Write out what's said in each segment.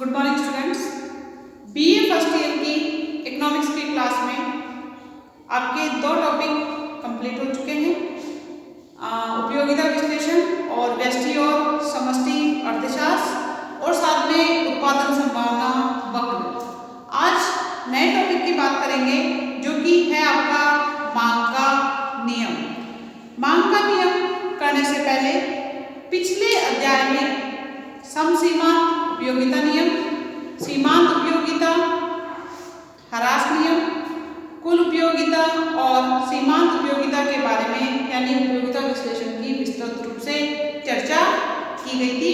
Good morning students. BA first year की economics की class में आपके दो टॉपिक कंप्लीट हो चुके हैं, उपयोगिता विश्लेषण और व्यष्टि और समष्टि अर्थशास्त्र और साथ में उत्पादन संभावना वक्र। आज नए टॉपिक की बात करेंगे जो कि है आपका मांग का नियम। मांग का नियम करने से पहले पिछले अध्याय में समसीमांत उपयोगिता नियम, सीमांत उपयोगिता, ह्रास नियम, कुल उपयोगिता और सीमांत उपयोगिता के बारे में यानी उपयोगिता विश्लेषण की विस्तृत रूप से चर्चा की गई थी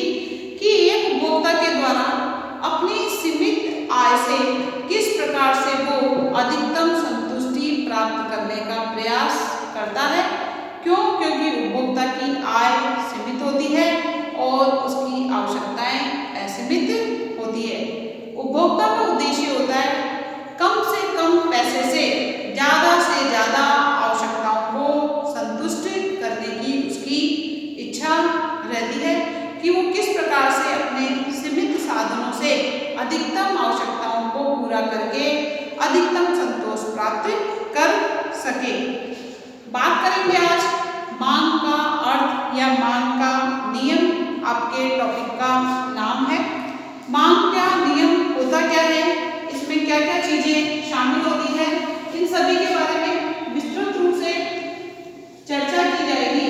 कि एक उपभोक्ता के द्वारा अपनी सीमित आय से किस प्रकार से वो अधिकतम संतुष्टि प्राप्त करने का प्रयास करता है। क्योंकि उपभोक्ता की आय सीमित होती है और उसकी आवश्यकताएं असीमित होती है। उपभोक्ता का उद्देश्य होता है कम से कम पैसे से ज़्यादा आवश्यकताओं को संतुष्ट करने की उसकी इच्छा रहती है कि वो किस प्रकार से अपने सीमित साधनों से अधिकतम आवश्यकताओं को पूरा करके अधिकतम संतोष प्राप्त कर सके। बात करेंगे आज मांग का अर्थ या मांग का नियम। आपके टॉपिक का नाम है। मांग का नियम होता क्या है, इसमें क्या क्या चीजें शामिल होती है, इन सभी के बारे में विस्तृत रूप से चर्चा की जाएगी।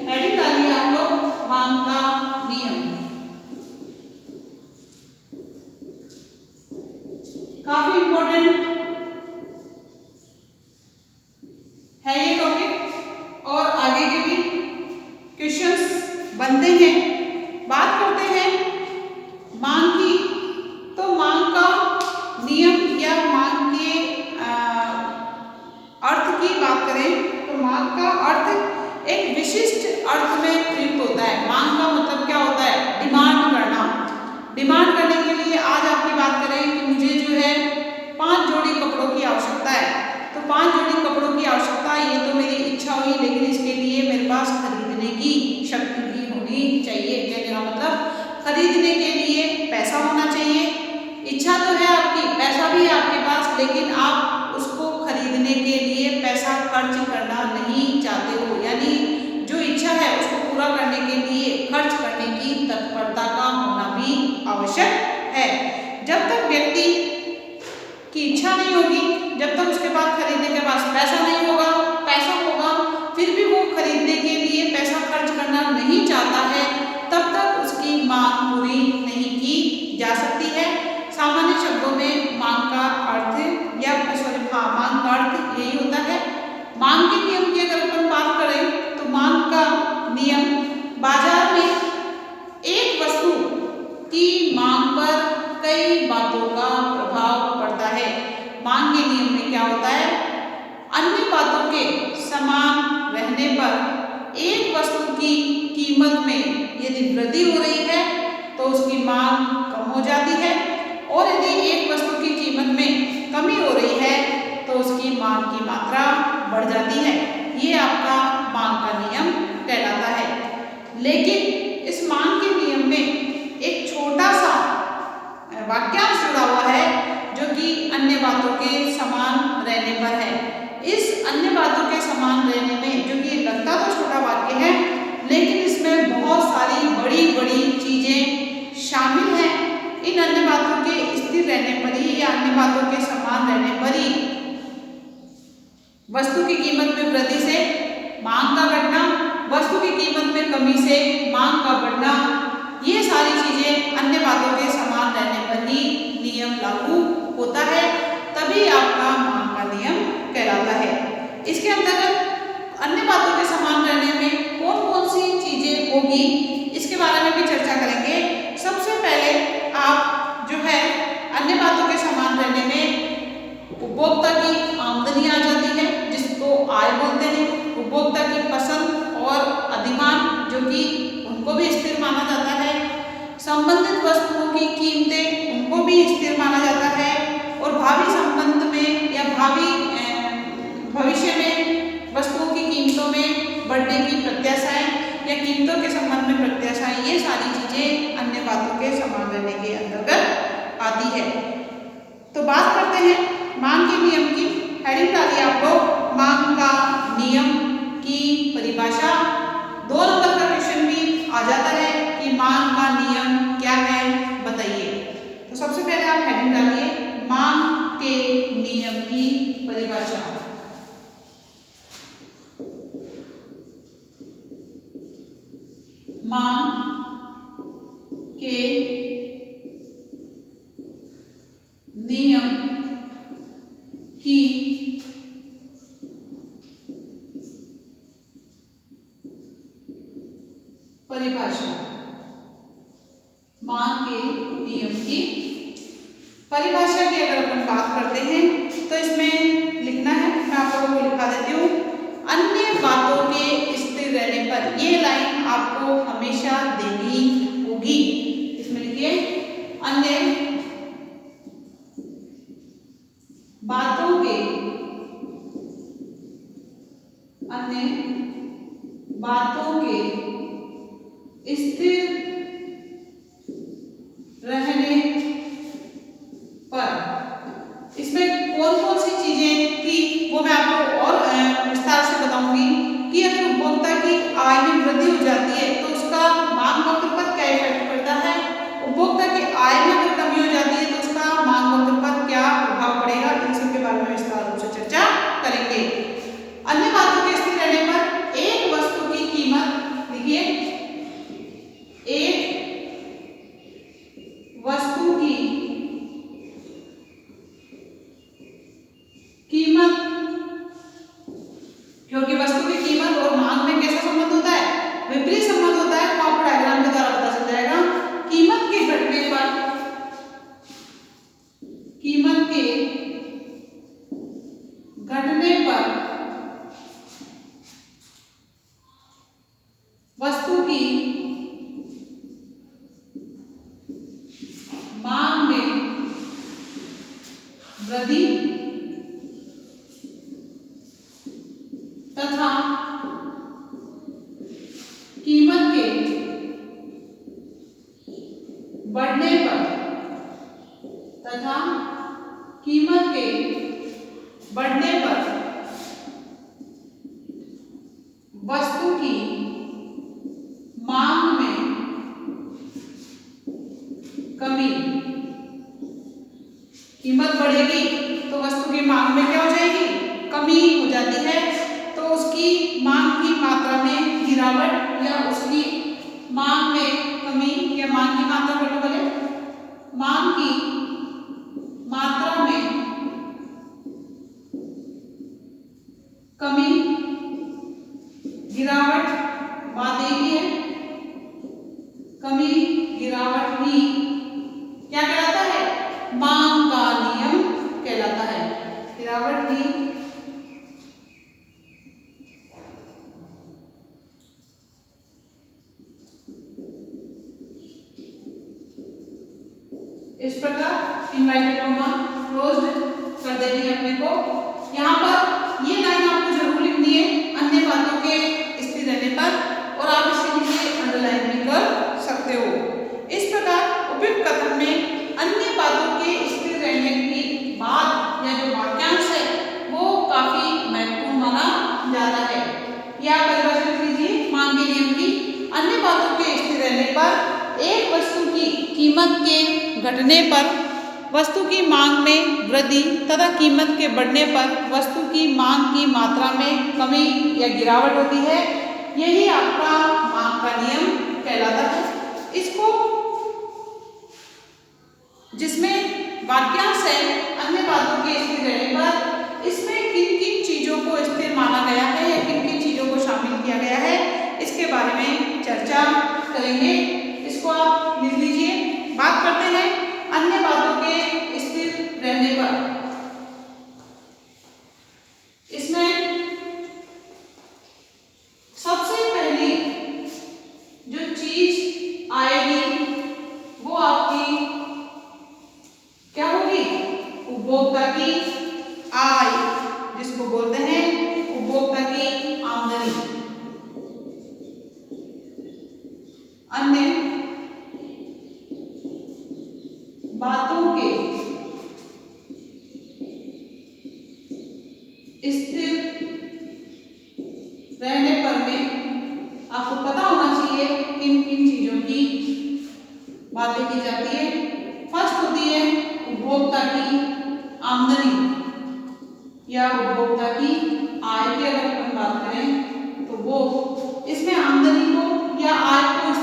हेडिंग डालिए आप लोग मांग का नियम। काफी इंपॉर्टेंट है ये टॉपिक और आगे के भी क्वेश्चंस बनते हैं। बात करते हैं मांग की, तो मांग का नियम या मांग के अर्थ की बात करें तो मांग का अर्थ एक विशिष्ट अर्थ में प्रयुक्त होता है। मांग का मतलब क्या होता है, डिमांड करना। डिमांड करने के लिए आज आपकी बात करें कि मुझे जो है 5 जोड़ी कपड़ों की आवश्यकता है, तो 5 जोड़ी कपड़ों की आवश्यकता ये तो मेरी इच्छा हुई, लेकिन इसके लिए मेरे पास खरीदने की शक्ति भी होनी चाहिए। कहने का मतलब खरीदने के लिए पैसा होना चाहिए। इच्छा तो है आपकी, पैसा भी है आपके पास, लेकिन आप उसको खरीदने के लिए पैसा खर्च करना नहीं चाहते हो, यानी जो इच्छा है उसको पूरा करने के लिए खर्च करने की तत्परता का होना भी आवश्यक है। जब तक व्यक्ति की इच्छा नहीं होगी, जब तक उसके पास खरीदने के पास पैसा नहीं होगा, पैसा होगा फिर भी वो खरीदने के लिए पैसा खर्च करना नहीं चाहता है, तब तक उसकी मांग पूरी नहीं की जा सकती है। सामान्य शब्दों में मांग का अर्थ मांग का अर्थ यही होता है। मांग के नियम की अगर अपन बात करें तो मांग का नियम बाजार में एक वस्तु की मांग पर कई बातों का प्रभाव पड़ता है। मांग के नियम में क्या होता है, अन्य बातों के समान रहने पर एक वस्तु की कीमत में यदि वृद्धि हो रही है तो उसकी मांग कम हो जाती है, और यदि एक वस्तु की कीमत में कमी हो रही है तो उसकी मांग की मात्रा बढ़ जाती है। ये आपका मांग का नियम कहलाता है। लेकिन इस मांग के नियम में एक छोटा सा वाक्यांश जुड़ा हुआ है जो कि अन्य बातों के समान रहने पर है। इस अन्य बातों के समान रहने में, जो कि लगता तो छोटा वाक्य है, लेकिन इसमें बहुत सारी बड़ी चीजें शामिल हैं। इन अन्य बातों के स्थिर रहने पर ही या अन्य बातों के समान रहने पर ही वस्तु की कीमत में वृद्धि से मांग का घटना, वस्तु की कीमत में कमी से मांग का बढ़ना, ये सारी चीजें अन्य बातों के समान रहने पर ही नियम लागू होता है, तभी आपका मांग का नियम कहलाता है। इसके अंतर्गत अन्य बातों के समान रहने में कौन कौन सी चीजें होगी, इसके बारे में भी चर्चा करेंगे। सबसे पहले आप जो है अन्य बातों के समान रहने में उपभोक्ता की आमदनी आ जाती है, जिसको आय बोलते हैं। उपभोक्ता की पसंद और अधिमान, जो कि उनको भी स्थिर माना जाता है। संबंधित वस्तुओं की कीमतें, उनको भी स्थिर माना जाता है। और भावी संबंध में या भविष्य में वस्तुओं की कीमतों में बढ़ने की प्रत्याशाएं या कीमतों के संबंध में प्रत्याशाएं, ये सारी चीजें अन्य बातों के समान रहने के अंतर्गत मांग के नियम की परिभाषा। मांग के नियम की परिभाषा की अगर अपन बात करते हैं तो इसमें लिखना है, मैं आप लोगों को लिखा देती हूँ। अन्य बातों के स्थिर रहने पर, ये लाइन आपको हमेशा देनी होगी। इसमें लिखिए अन्य बातों के स्थिर रहने पर, इसमें कौन कौन सी चीजें थी वो मैं आपको और विस्तार से बताऊंगी कि अगर उपभोक्ता की आय में वृद्धि हो जाती है तो उसका मांग वक्र पर क्या इफेक्ट पड़ता है, उपभोक्ता की आय में अगर कमी हो जाती है तो उसका मांग वक्र पर क्या प्रभाव पड़ेगा, इन सब के बारे में विस्तार रूप से चर्चा करेंगे। अन्य बातों के स्थिर रहने पर एक वस्तु की कीमत, लिखिए एक वस्तु की कीमत, क्योंकि वस्तु की कीमत और मांग में कैसा संबंध होता है, विपरीत संबंध होता है, आपको डायग्राम के द्वारा पता चल जाएगा। कीमत के घटने पर वस्तु की मांग में वृद्धि तथा कीमत के बढ़ने पर वस्तु की मांग में कमी, कीमत बढ़ेगी तो वस्तु की मांग में क्या हो जाएगी, कमी हो जाती है, तो उसकी मांग की मात्रा में गिरावट या उसकी मांग में कमी, या मांग की मात्रा बोलो बोले, मांग की मात्रा में कमी, गिरावट बात एक ही है, कमी गिरावट ही क्या कहलाता है, मांग का नियम कहलाता है। गिरावट ही इस प्रकार इनवर्टेड कॉमा क्लोज्ड कर देनी है अपने को। यहाँ पर ये लाइन आपको जरूर लिखनी है अन्य बातों के स्थिर रहने पर, और आप इसके लिए अंडरलाइन भी कर सकते हो। इस प्रकार उपयुक्त कथन में अन्य बातों के स्थिर रहने की बात या जो वाक्यांश है वो काफी महत्वपूर्ण माना जाता है। यह परिभाषा कीजिए मांग के नियम की। अन्य बातों के स्थिर रहने पर एक वस्तु की कीमत के घटने पर वस्तु की मांग में वृद्धि तथा कीमत के बढ़ने पर वस्तु की मांग की मात्रा में कमी या गिरावट होती है। यही आपका मांग का नियम कहलाता है। इसको जिसमें वाक्यांश है अन्य बातों के स्थिर रहने पर, इसमें किन किन चीजों को स्थिर माना गया है या किन किन चीजों को शामिल किया गया है इसके बारे में चर्चा करेंगे। इसको आप लिख लीजिए। बात करते हैं अन्य बातों के स्थिर रहने पर। इसमें सबसे पहली जो चीज आएगी वो आपकी क्या होगी, उपभोक्ता की आय, जिसको बोलते हैं उपभोक्ता की आमदनी। अन्य बातों के स्थिर रहने पर में आपको पता होना चाहिए किन किन चीजों की बातें की जाती है। फर्स्ट होती है उपभोक्ता की आमदनी या उपभोक्ता की आय की अगर हम बात करें तो वो इसमें आमदनी को या आय को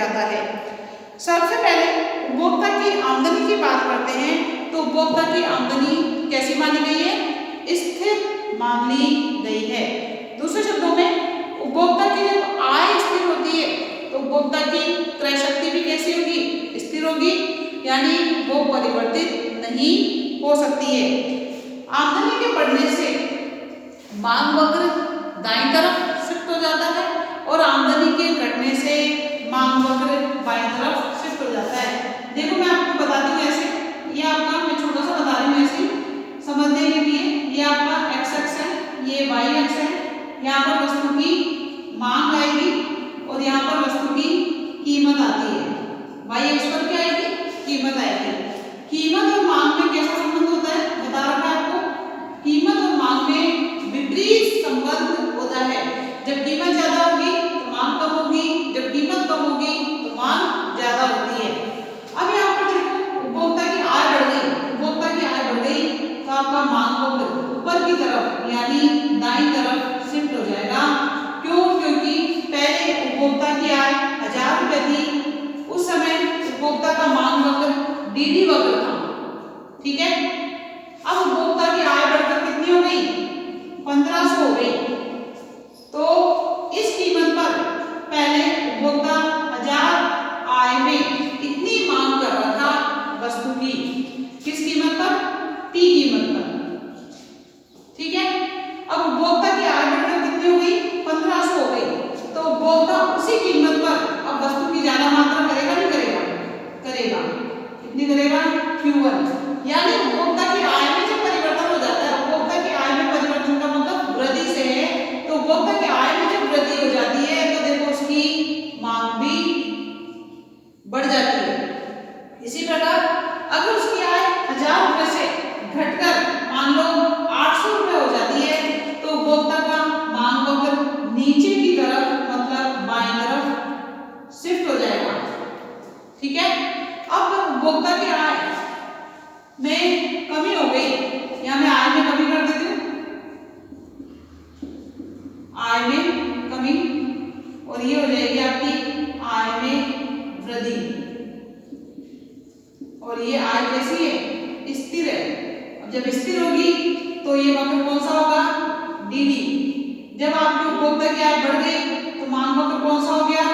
जाता है। सबसे पहले उपभोक्ता की आमदनी की बात करते हैं तो उपभोक्ता की आमदनी कैसी मानी गई है? स्थिर मान ली गई है। दूसरे शब्दों में उपभोक्ता की जब आय स्थिर होती है तो उपभोक्ता की क्रय शक्ति भी कैसी होगी? स्थिर होगी, यानी वो परिवर्तित नहीं हो सकती है। आमदनी के बढ़ने से मांग वक्र दाईं तरफ शिफ्ट हो जाता है और आमदनी के घटने से मांग वक्र बाईं तरफ शिफ्ट हो जाता है। देखो मैं आपको बताती हूँ ऐसे, ये आपका मैं छोटा सा बता रही हूँ ऐसे समझने के लिए। ये आपका एक्स अक्ष है, ये वाई अक्ष है। यहाँ पर वस्तु की मांग आएगी और यहाँ पर वस्तु की कीमत आती है। वाई अक्ष पर क्या आएगी? कीमत आएगी। कीमत और मांग में कैसा संबंध होता है बता रखा है आपको। कीमत और मांग में विपरीत संबंध होता है। जब कीमत ज्यादा होगी तो मांग कम होगी, जब कीमत कम होगी तो मांग ज्यादा होती है। अब यहाँ पर देखो उपभोक्ता की आय बढ़ गई, उपभोक्ता की आय बढ़ गई तो आपका मांग वक्र ऊपर की तरफ यानी दाईं तरफ शिफ्ट हो जाएगा। क्यों? क्योंकि पहले उपभोक्ता की आय 1000 रुपए थी, उस समय उपभोक्ता का मांग वक्र डीडी वक्र था, ठीक है। अब उपभोक्ता की आय बढ़कर कितनी हो गई? 1500 हो गई। तो इस कीमत पर पहले उपभोक्ता 1000 आय में इतनी मांग कर रहा था वस्तु की, किस कीमत पर? टी कीमत पर, ठीक है। अब उपभोक्ता की आय बढ़कर कितनी हो गई? 1500 हो गई। तो उपभोक्ता उसी कीमत पर अब वस्तु की ज्यादा मात्रा करेगा नहीं करेगा? करेगा। कितनी करेगा? Q1। यानी उपभोक्ता की आय में जब परिवर्तन हो जाता है, उपभोक्ता की आय में परिवर्तन का मतलब वृद्धि से है, तो उपभोक्ता की आय में जब वृद्धि हो जाती है तो देखो उसकी मांग भी बढ़ जाती है। इसी प्रकार अगर उसकी आय 1000 रुपए से घटकर मान लो 800 रुपए हो जाती है तो उपभोक्ता का मांग वक्र नीचे की तरफ मतलब बाईं तरफ शिफ्ट हो जाएगा, ठीक है। अब उपभोक्ता की आय में कमी हो गई, यहाँ मैं आय में कमी कर देती हूँ, आय में कमी, और ये हो जाएगी आपकी आय में वृद्धि। और ये आय कैसी है? स्थिर है। अब जब स्थिर होगी तो ये वक्र कौन सा होगा? डीडी। जब आपकी उपभोक्ता की आय बढ़ गई तो मांग वक्र कौन सा हो गया?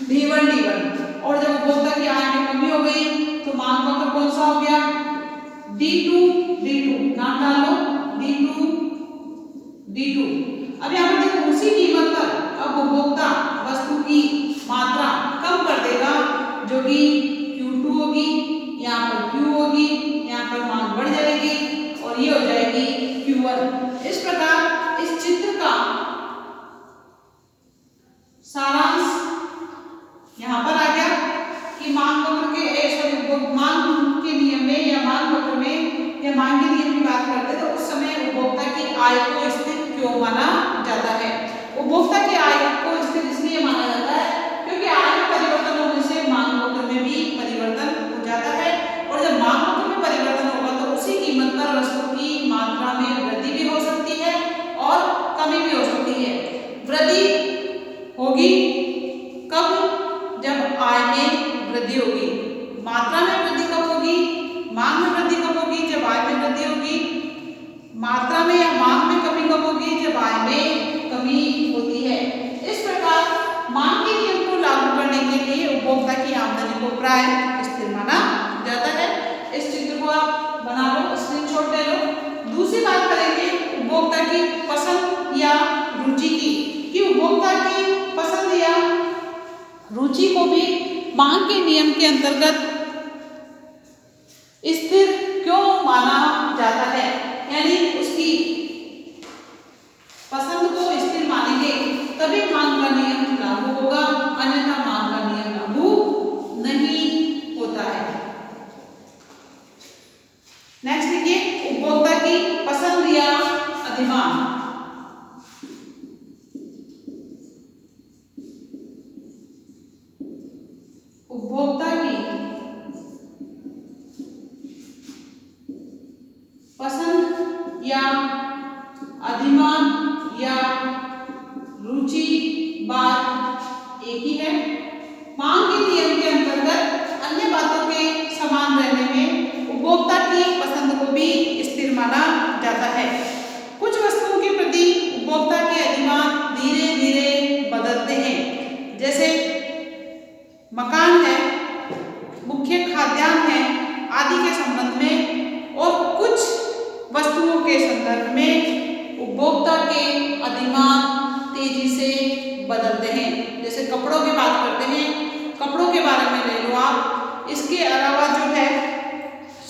D1 D1। और जब उपभोक्ता की आय में कमी हो गई तो मांग वक्र कौन सा हो गया? D2 D2। नाम डाल लो, D2 D2। अब यहाँ पर देखो उसी कीमत पर अब उपभोक्ता वस्तु की मात्रा कम कर देगा, जो कि Q2 होगी, यहाँ पर Q होगी, यहाँ पर मांग बढ़ जाएगी और ये हो जाएगी Q1। इस प्रकार इस चित्र का सारांश यहाँ पर आ गया कि मांग वक्र के मांग के नियम में या मांग वक्र में या मांग के नियम की बात करते हैं तो उस समय उपभोक्ता की आय को स्थिर क्यों माना जाता है? उपभोक्ता की आय को स्थिर इसलिए माना जाता है क्योंकि आय में परिवर्तन होने से मांग वक्र में भी परिवर्तन हो जाता है, और जब मांग वक्र में परिवर्तन होगा तो उसी कीमत पर वस्तु की मात्रा में वृद्धि भी हो सकती है और कमी भी हो सकती है। वृद्धि होगी कब? जब आय में वृद्धि होगी। मात्रा में वृद्धि कब होगी? मांग में वृद्धि कब होगी? जब आय में वृद्धि होगी। मात्रा में या मांग में कमी कब होगी? जब आय में कमी होती है। इस प्रकार मांग के नियम को लागू करने के लिए उपभोक्ता की आमदनी को प्राय स्थिर माना जाता है। इस चित्र को आप बना लो, स्क्रीनशॉट ले लो। दूसरी बात करेंगे उपभोक्ता की पसंद या रुचि की, कि उपभोक्ता की पसंद या रुचि को भी मांग के नियम के अंतर्गत स्थिर क्यों माना जाता है, यानी उसकी पसंद को स्थिर मानेंगे तभी मांग का नियम लागू होगा, अन्यथा मांग का नियम लागू नहीं होता है। नेक्स्ट देखिए उपभोक्ता की पसंद या अधिमान। उपभोक्ता की पसंद या अधिमान या रुचि बात एक ही है, इसके अलावा जो है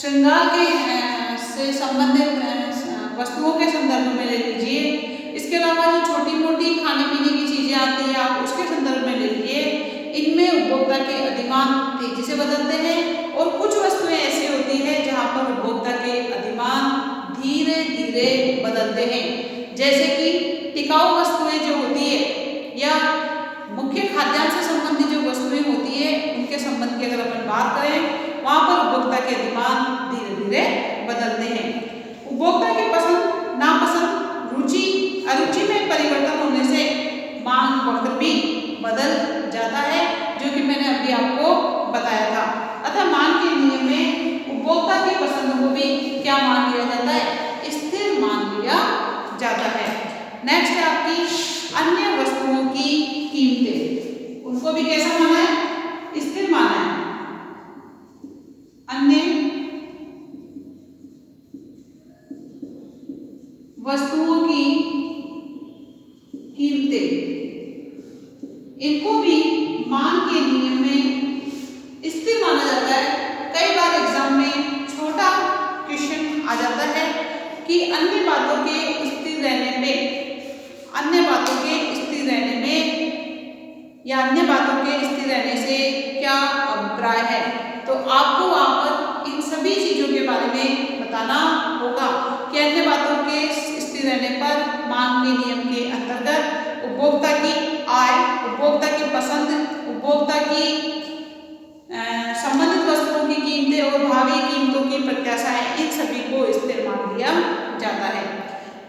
श्रृंगार के से संबंधित वस्तुओं के संदर्भ में ले लीजिए। इसके अलावा जो छोटी मोटी खाने पीने की चीजें आती हैं आप उसके संदर्भ में ले लीजिए। इनमें उपभोक्ता के अधिमान तेजी से बदलते हैं और कुछ वस्तुएं ऐसी होती हैं जहां पर उपभोक्ता के अधिमान धीरे धीरे बदलते हैं, जैसे कि टिकाऊ वस्तुएं जो होती है या मुख्य खाद्यान्न से संबंधित जो वस्तुएं होती है उनके संबंध की अगर अपन बात करें वहां पर उपभोक्ता के अधिमान धीरे धीरे बदलते हैं। उपभोक्ता की पसंद नापसंद रुचि अरुचि में परिवर्तन होने से मांग वक्र भी बदल जाता है, जो कि मैंने अभी आपको बताया था। अतः मांग के नियम में उपभोक्ता की पसंद को भी क्या मान लिया जाता है, स्थिर मान लिया जाता है। नेक्स्ट है आपकी अन्य वस्तुओं की कीमतें, उनको भी कैसा माना है, स्थिर माना है। अन्य वस्तुओं की कीमतें, इनको भी मांग के नियम में स्थिर माना जाता है। कई बार एग्जाम में छोटा क्वेश्चन आ जाता है कि अन्य बातों के स्थिर रहने में, अन्य बातों के स्थिर रहने में या अन्य बातों के स्थिर रहने से क्या अभिप्राय है, तो आपको वहां पर इन सभी चीजों के बारे में बताना होगा कि अन्य बातों के स्थिर रहने पर मांग के नियम के अंतर्गत उपभोक्ता की आय, उपभोक्ता की पसंद, उपभोक्ता की संबंधित वस्तुओं की कीमतें और भावी कीमतों की प्रत्याशाएं, इन सभी को स्थिर मान लिया जाता है।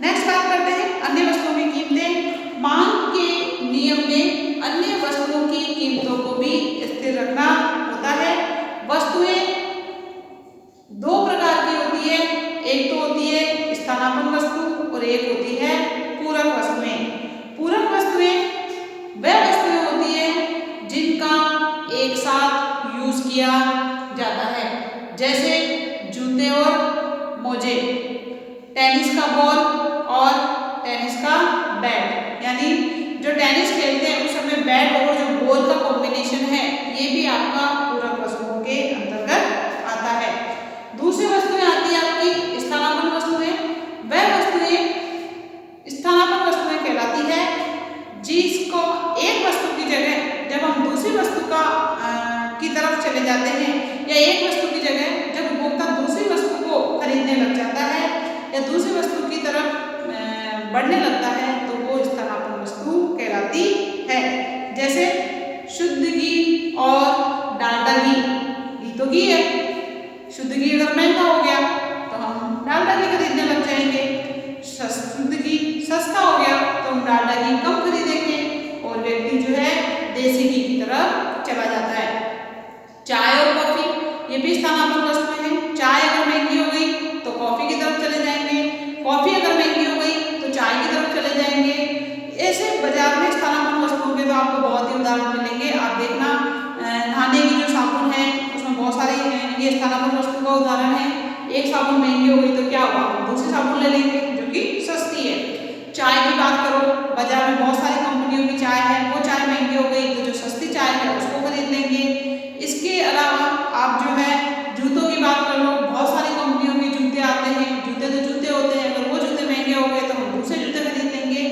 नेक्स्ट बात करते हैं अन्य वस्तुओं की कीमतें। मांग के नियम में अन्य वस्तुओं की कीमतों को भी स्थिर रखना होता है। वस्तुएं दो प्रकार की होती है, एक तो होती है स्थानापन्न वस्तु और एक होती है पूरक वस्तुएं। पूरक वस्तुएं वह वस्तुएं होती है जिनका एक साथ यूज किया जाता है, जैसे जूते और मोजे, टेनिस का बॉल और टेनिस का बैट, यानी जो टेनिस खेलते हैं उस समय बैट और जो बॉल का कॉम्बिनेशन है ये भी आपका पूरक वस्तुओं के अंतर्गत आता है। दूसरी वस्तुएं आती है आपकी स्थानापन्न वस्तुएं। वह वस्तुएं स्थानापन्न वस्तुएं कहलाती है जिसको एक वस्तु की जगह जब हम दूसरी वस्तु की तरफ चले जाते हैं या एक वस्तु की जगह जब उपभोक्ता दूसरी वस्तु को खरीदने लग जाता है या दूसरी वस्तु की तरफ बढ़ने लगता है तो वो स्थानापन्न वस्तु कहलाती है। जैसे शुद्ध घी और डालडा घी, घी तो घी है, शुद्ध घी अगर महंगा हो गया तो हम डालडा घी खरीदने लग जाएंगे, शुद्ध घी सस्ता हो गया तो हम डालडा घी कम खरीदेंगे और व्यक्ति जो है देसी घी की तरफ चला जाता है। चाय और कॉफी ये भी स्थानापन्न वस्तुएं हैं। चाय अगर महंगी हो गई तो कॉफी की तरफ चले जाएंगे, कॉफी अगर महंगी हो गई तो चाय की तरफ चले जाएंगे। ऐसे बाजार में स्थानापन्न वस्तुओं के तो आपको बहुत ही उदाहरण मिलेंगे। आप देखना नहाने की जो साबुन है उसमें बहुत सारे हैं, ये स्थानापन्न वस्तु का उदाहरण है। एक साबुन महंगी हो गई तो क्या हुआ, दूसरी साबुन ले लेंगे जो कि सस्ती है। चाय की बात करो, बाजार में बहुत सारी कंपनियों की चाय है, वो चाय महंगी हो गई तो जो सस्ती चाय है उसको खरीद लेंगे। इसके अलावा आप जो है जूतों की बात कर लो, बहुत सारी कंपनियों के जूते आते हैं, जूते तो जूते होते हैं, अगर वो जूते महंगे हो गए तो हम दूसरे जूते खरीद लेंगे।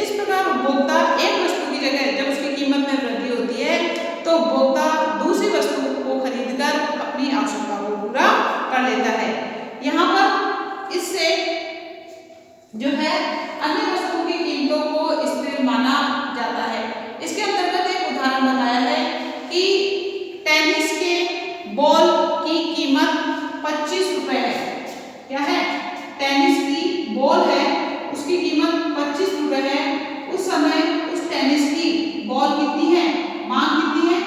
इस प्रकार उपभोक्ता एक वस्तु की जगह जब उसकी कीमत में वृद्धि होती है तो उपभोक्ता दूसरी वस्तु को खरीद कर अपनी आवश्यकता को पूरा कर लेता है। यहाँ पर इससे जो है अन्य वस्तुओं की कीमतों को स्थिर माना जाता है। इसके अंतर्गत एक उदाहरण बताया है कि टेनिस के बॉल की कीमत 25 रुपए है। क्या है, टेनिस की बॉल है उसकी कीमत 25 रुपए है। उस समय उस टेनिस की बॉल कितनी है, मांग कितनी है,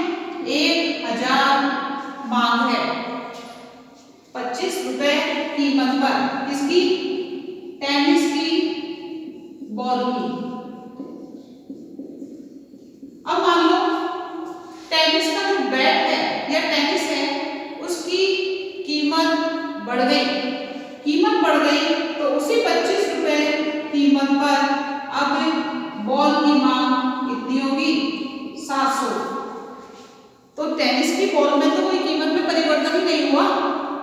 1000 मांग है। 25 रुपए कीमत पर इसकी टेनिस की बॉल की। अब मान लो टेनिस का जो बैट है या टेनिस है उसकी कीमत बढ़ गई, कीमत बढ़ गई तो उसी 25 रुपए कीमत पर अब बॉल की मांग कितनी होगी, 700। तो टेनिस की बॉल में तो कोई कीमत में परिवर्तन नहीं हुआ,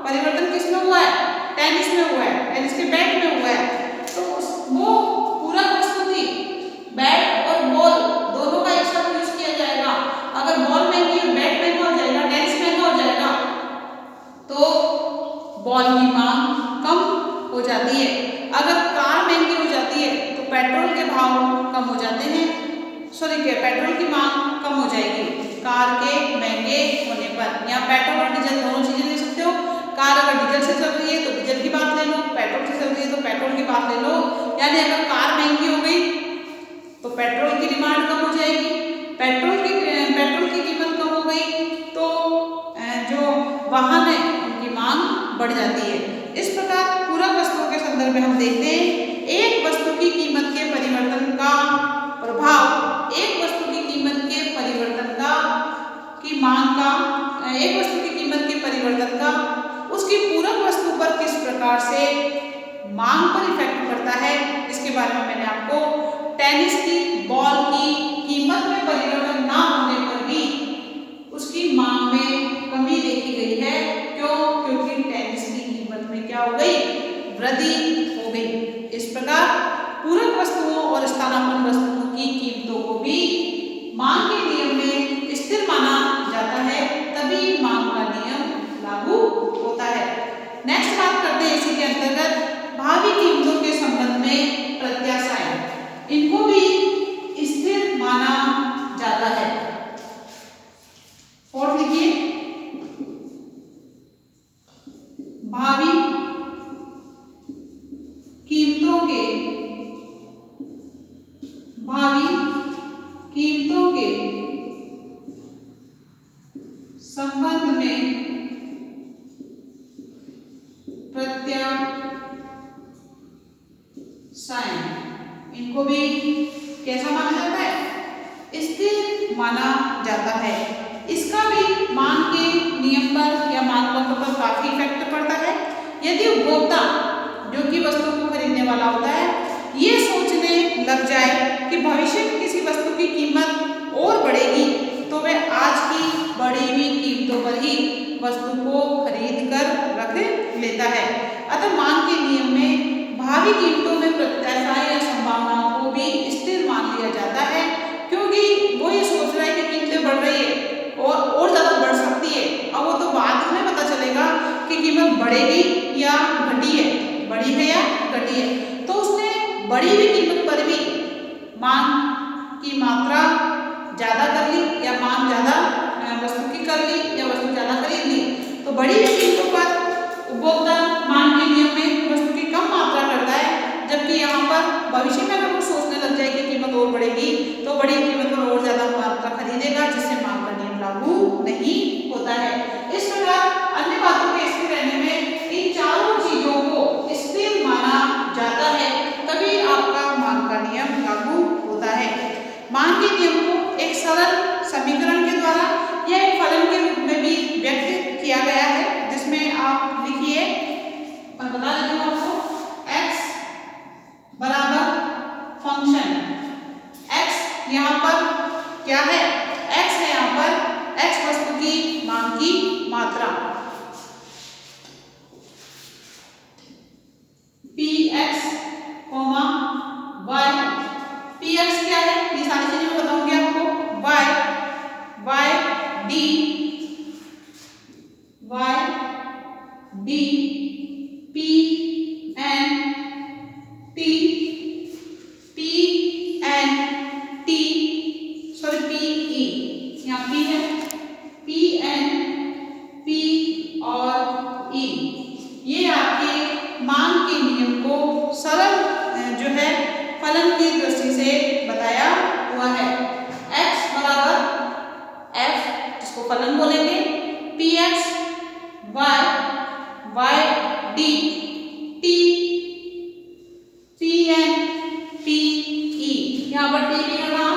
परिवर्तन किसमें हुआ है? टेनिस में हुआ है, टेनिस के बैट में हुआ है। तो वो पूरक वस्तु थी, बैट और बॉल दोनों का एक साथ यूज किया जाएगा। अगर बॉल महंगी है, बैट महंगा हो जाएगा, टेनिस महंगा हो जाएगा, तो बॉल की मांग कम हो जाती है। अगर कार महंगी हो जाती है तो पेट्रोल के भाव कम हो जाते हैं, पेट्रोल की मांग कम हो जाएगी कार के महंगे होने पर। या पेट्रोल और डीजल दोनों चीजें ले सकते हो। कार अगर डीजल से चल रही है तो डीजल की बात ले लो, पेट्रोल से चल रही है तो पेट्रोल की बात ले लो। यानी अगर कार महंगी हो गई तो पेट्रोल की डिमांड कम हो जाएगी, पेट्रोल की कीमत कम हो गई तो जो वाहन है उनकी मांग बढ़ जाती है। इस प्रकार पूरक वस्तुओं के संदर्भ में हम देखते हैं एक वस्तु की कीमत के परिवर्तन का प्रभाव, एक वस्तु की कीमत के परिवर्तन का की मांग का, एक वस्तु की कीमत के परिवर्तन का उसकी पूरक वस्तु पर किस प्रकार से मांग पर इफेक्ट पड़ता है, इसके बारे में मैंने आपको टेनिस की बॉल की कीमत में परिवर्तन ना होने पर भी उसकी मांग में कमी देखी गई है। क्यों? क्योंकि टेनिस की कीमत में क्या हो गई? वृद्धि हो गई। इस प्रकार पूरक वस्तुओं और स्थानापन्न वस्तुओं की कीमतों को भी मांग के नियम में स्थिर माना जाता है, तभी मांग का नियम लागू होता है। नेक्स्ट बात करते हैं इसी के अंतर्गत भावी कीमतों के संबंध में प्रत्याशाएं, इनको भी स्थिर माना जाता है। और देखिए भावी कीमतों के संबंध में प्रत्याशाएं, इनको भी कैसा माना जाता है? स्थिर माना जाता है। इसका भी मांग के नियम पर या मानदंडों पर काफी इफेक्ट पड़ता है। यदि उपभोक्ता जो कि वस्तु को खरीदने वाला होता है ये सोचने लग जाए कि भविष्य में किसी वस्तु की कीमत और बढ़ेगी तो वह आज की बढ़ी हुई कीमतों पर ही वस्तु को खरीद कर रख लेता है। अतः मांग के नियम में भावी कीमतों में प्रत्याशाएं या संभावनाओं को भी स्थिर मान लिया जाता है, क्योंकि वो ये सोच रहा है कि कीमतें बढ़ रही है और ज़्यादा बढ़ सकती है। अब वो तो बाद में पता चलेगा कि कीमत बढ़ेगी या घटी है, बढ़ी है या घटी है। तो उसने बढ़ी हुई कीमत पर भी मांग की मात्रा ज़्यादा कर ली या मांग ज़्यादा वस्तु की कर ली या वस्तु ज़्यादा खरीद ली। तो बढ़ी हुई कीमतों पर उपभोक्ता मांग के नियम में वस्तु की कम मात्रा करता है, जबकि यहाँ पर भविष्य में अगर वो सोचने लग जाए कि कीमत और बढ़ेगी तो बड़ी कीमत पर और ज़्यादा मात्रा खरीदेगा, जिससे मांग का नियम लागू नहीं होता है। इस प्रकार अन्य बातों के स्थिर रहने में इन चारों चीजों को स्थिर माना जाता है, तभी आपका मांग का नियम लागू होता है। मांग के नियम को एक सरल समीकरण के द्वारा या एक फलन के रूप में भी व्यक्त किया गया है, जिसमें आप लिखिए, मैं बता देती हूँ आपको, x बराबर फंक्शन x, यहाँ पर क्या है? x है यहाँ पर x वस्तु की मांग की मात्रा, px, y, px क्या है? ये सारी चीजें मैं बताऊंगी आपको। y d, p n t, sorry p e, यहाँ p है, p n p और e, ये आपके मांग के नियम को सरल जो है फलन की दृष्टि से बताया हुआ है। x बराबर f, जिसको फलन बोलेंगे, px, y d, t, pn p e, यहाँ पर t भी लगा,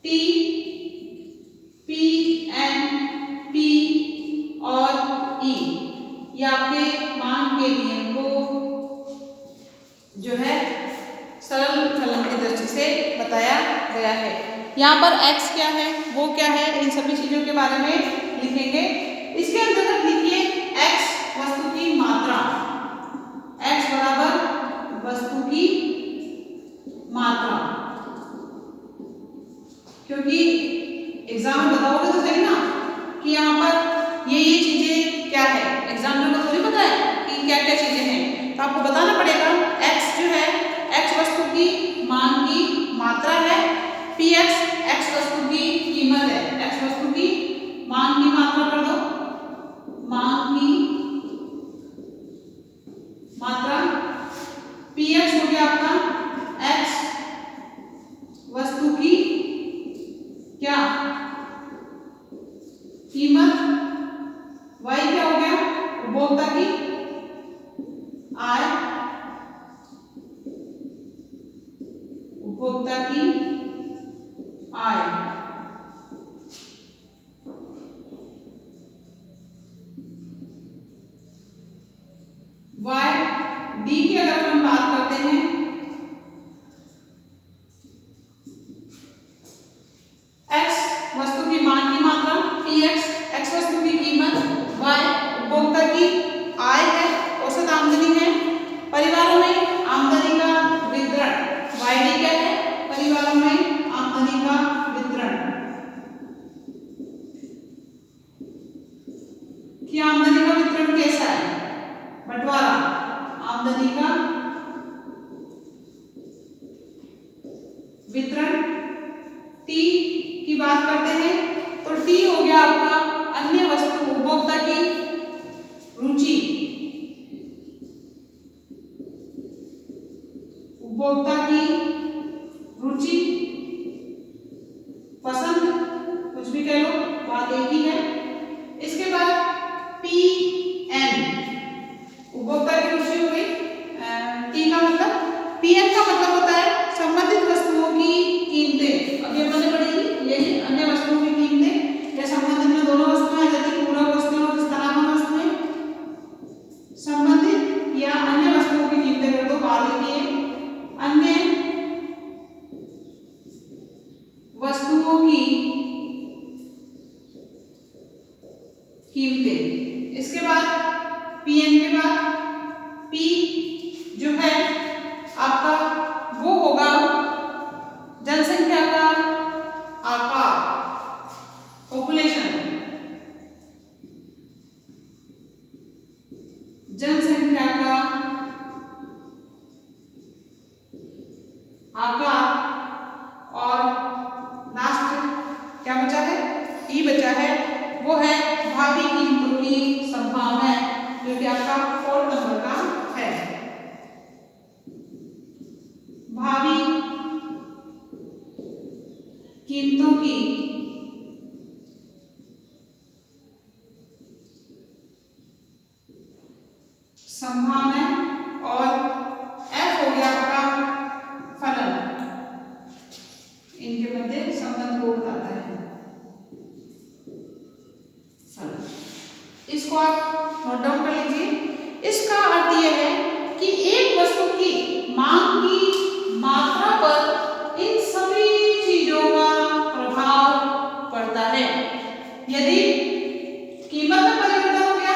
t, pn p और e, ये आपके मांग के नियम को जो है सरल फलन की दृष्टि से बताया गया है। यहाँ पर x क्या है, वो क्या है, इन सभी चीजों के बारे में लिखेंगे। इसके अंतर्गत लिखिए x वस्तु की मात्रा, x बराबर वस्तु की मात्रा, क्योंकि एग्जाम में बताओगे तो सही ना कि यहाँ पर ये चीजें क्या है, एग्जामिनर को थोड़ी पता है कि क्या क्या चीजें हैं, तो आपको बताना पड़ेगा। x जो है, x वस्तु की मांग की मात्रा है, px x वस्तु की कीमत है, x वस्तु की मांग की मात्रा कर दो, मांग की मात्रा, px हो गया आपका x वस्तु की क्या कीमत, y क्या हो गया उपभोक्ता की आय, उपभोक्ता की आय, y d की अगर हम बात करते हैं, x वस्तु की मांग की मात्रा, px x वस्तु की कीमत, y उपभोक्ता की आय है, औसत आमदनी है, परिवारों में आमदनी का वितरण, yd क्या है, परिवारों में आमदनी का वितरण, कि आमदनी का वितरण कैसा है, बंटवारा, आमदनी का वितरण। t की बात करते हैं तो t हो गया आपका अन्य वस्तु, उपभोक्ता की रुचि, उपभोक्ता की रुचि, पसंद, कुछ भी कह लो, बात एक ही है। इसके बाद pn उपभोक्ता की रुचि हो गई, t का मतलब, pn का मतलब होता है संबंधित वस्तुओं की कीमतें। अब ये मैंने पढ़ी, ये अन्य वस्तुओं की कीमतें, या संबंधित में दोनों वस्तुएं आ जाती, पूरक वस्तुएं और स्थानापन्न वस्तुएं, संबंधित या अन्य वस्तुओं की कीमतें कर दो, बाद लिखिए अन्य वस्तुओं की कीमतें। इसके बाद pn के बाद p जो है आपका वो होगा जनसंख्या का आकार, पॉपुलेशन, जनसंख्या का आकार, और लास्ट क्या बचा है, ई बचा है, वो है भावी कीमतों की संभावना, जो कि आपका 4 नंबर का है, भावी कीमतों की संभावना, और F हो गया आपका फलन, इनके मध्य संबंध को बताता है फलन। इसको आप नोट डाउन कर लीजिए। इसका अर्थ यह है कि एक वस्तु की मांग की मात्रा पर इन सभी चीजों का प्रभाव पड़ता है। यदि कीमत में परिवर्तन हो गया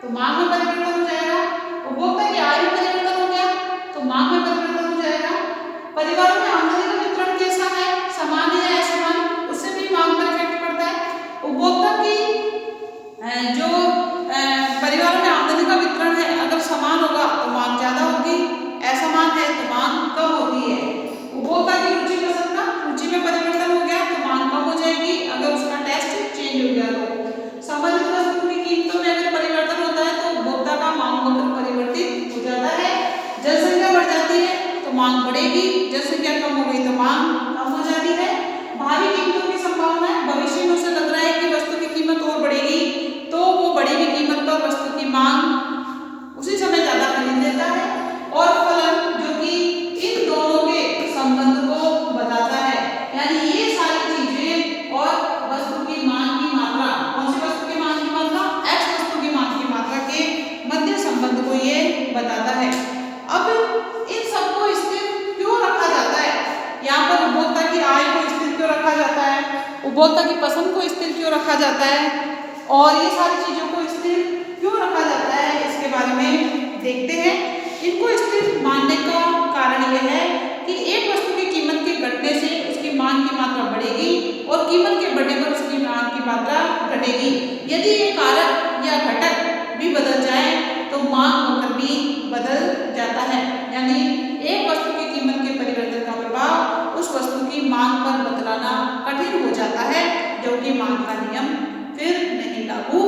तो मांग में परिवर्तन हो जाएगा, उपभोक्ता की आय में परिवर्तन हो गया तो मांग में परिवर्तन हो जाएगा, परिवारों में आमदनी का वितरण कैसा है, समान है या असमान, उससे भी मांग पर इफेक्ट पड़ता है। उपभोक्ता की जो परिवारों में आमदनी का वितरण है, अगर समान होगा तो मांग ज्यादा होगी, असमान है तो मांग कम होती है। उपभोक्ता की रुचि पसंद का रुचि में परिवर्तन हो गया तो मांग कम हो जाएगी, अगर उसका टेस्ट चेंज हो गया तो। संबंधित वस्तु की कीमतों में अगर परिवर्तन होता है तो उपभोक्ता का मांग वक्र परिवर्तित हो जाता है। जनसंख्या बढ़ जाती है तो मांग बढ़ेगी, जनसंख्या कम हो गई तो मांग कम हो जाती है। भावी कीमतों की संभावना है, भविष्य में उसे लग रहा है कि वस्तु की कीमत और बढ़ेगी तो वो बढ़ी हुई कीमत पर वस्तु की मांग उसी समय ज्यादा खरीद लेता है। और फलन जो कि इन दोनों के संबंध को बताता है, यानी ये सारी चीजें और वस्तु की मांग की मात्रा, कौन सी वस्तु की मांग की मात्रा, x वस्तु की मांग की मात्रा के मध्य संबंध को ये बताता है। अब इन सबको स्थिर क्यों रखा जाता है, यहाँ पर उपभोक्ता की आय को स्थिर क्यों रखा जाता है, उपभोक्ता की पसंद को स्थिर क्यों रखा जाता है, और ये सारी चीजों को स्थिर क्यों रखा जाता है इसके बारे में देखते हैं। इनको स्थिर मानने का कारण यह है कि एक वस्तु की कीमत के घटने से उसकी मांग की मात्रा बढ़ेगी और कीमत के बढ़ने पर उसकी मांग की मात्रा घटेगी। यदि ये कारक या घटक भी बदल जाए तो मांग वक्र भी बदल जाता है। यानी एक वस्तु की कीमत के परिवर्तन का प्रभाव उस वस्तु की मांग पर बदलाना कठिन हो जाता है, जो कि मांग का नियम फिर नहीं लागू